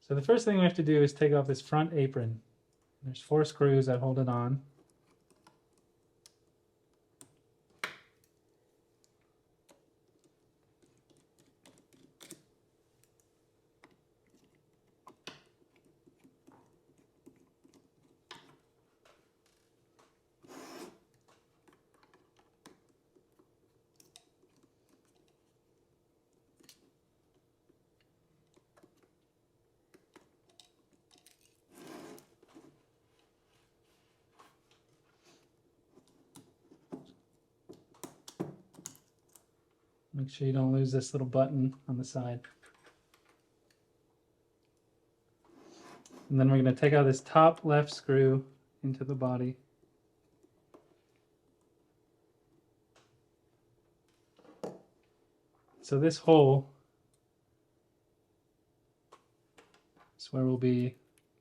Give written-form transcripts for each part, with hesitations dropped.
So the first thing we have to do is take off this front apron. There's 4 screws that hold it on. Make sure you don't lose this little button on the side. And then we're going to take out this top left screw into the body. So this hole is where we'll be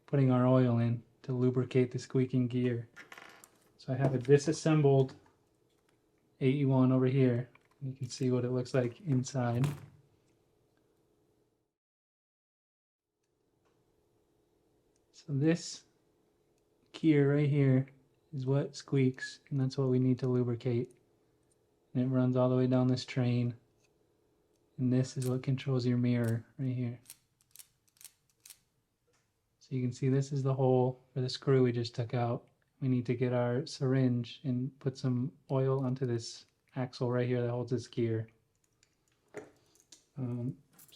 putting our oil in to lubricate the squeaking gear. So I have a disassembled AE-1 over here. You can see what it looks like inside. So this gear right here is what squeaks, and that's what we need to lubricate. And it runs all the way down this train. And this is what controls your mirror right here. So you can see this is the hole for the screw we just took out. We need to get our syringe and put some oil onto this axle right here that holds this gear. So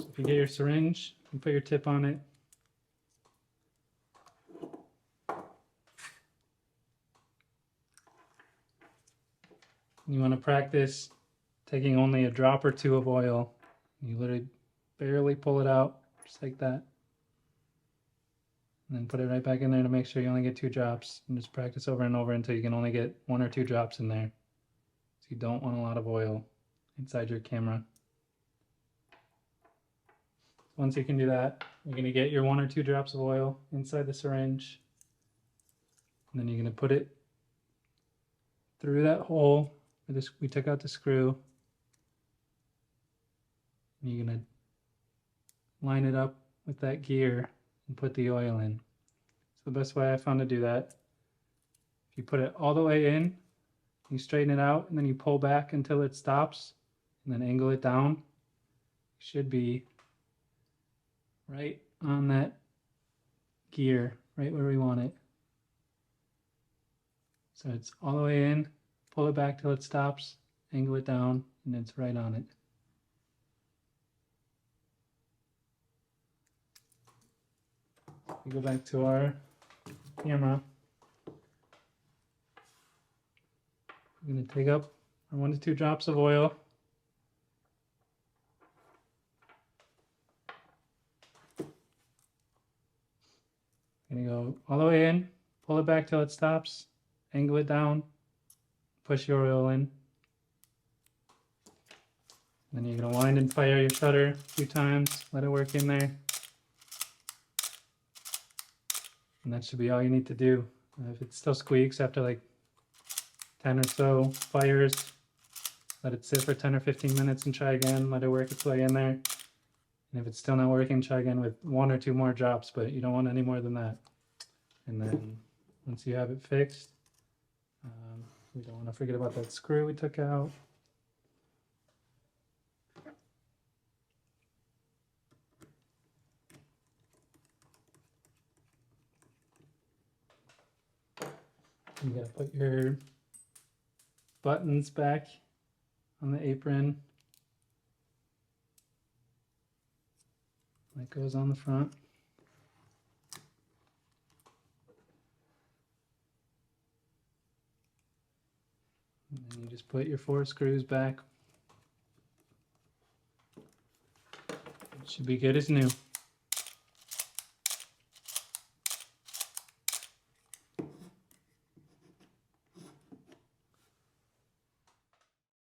if you get your syringe, you put your tip on it. You want to practice taking only a drop or 2 of oil. You literally barely pull it out, just like that. And then put it right back in there to make sure you only get 2 drops. And just practice over and over until you can only get 1 or 2 drops in there. So you don't want a lot of oil inside your camera. Once you can do that, you're going to get your 1 or 2 drops of oil inside the syringe. And then you're going to put it through that hole where this, we took out the screw. And you're going to line it up with that gear and put the oil in. So the best way I found to do that, if you put it all the way in, you straighten it out, and then you pull back until it stops, and then angle it down. It should be right on that gear, right where we want it. So it's all the way in, pull it back till it stops, angle it down, and it's right on it. We go back to our camera. I'm going to take up our 1 to 2 drops of oil. I'm going to go all the way in, pull it back till it stops, angle it down, push your oil in. Then you're going to wind and fire your shutter a few times, let it work in there. And that should be all you need to do. If it still squeaks after like 10 or so fires, let it sit for 10 or 15 minutes and try again, let it work its way in there. And if it's still not working, try again with 1 or 2 more drops, but you don't want any more than that. And then once you have it fixed, we don't want to forget about that screw we took out. You gotta put your buttons back on the apron. That goes on the front. And then you just put your 4 screws back. It should be good as new.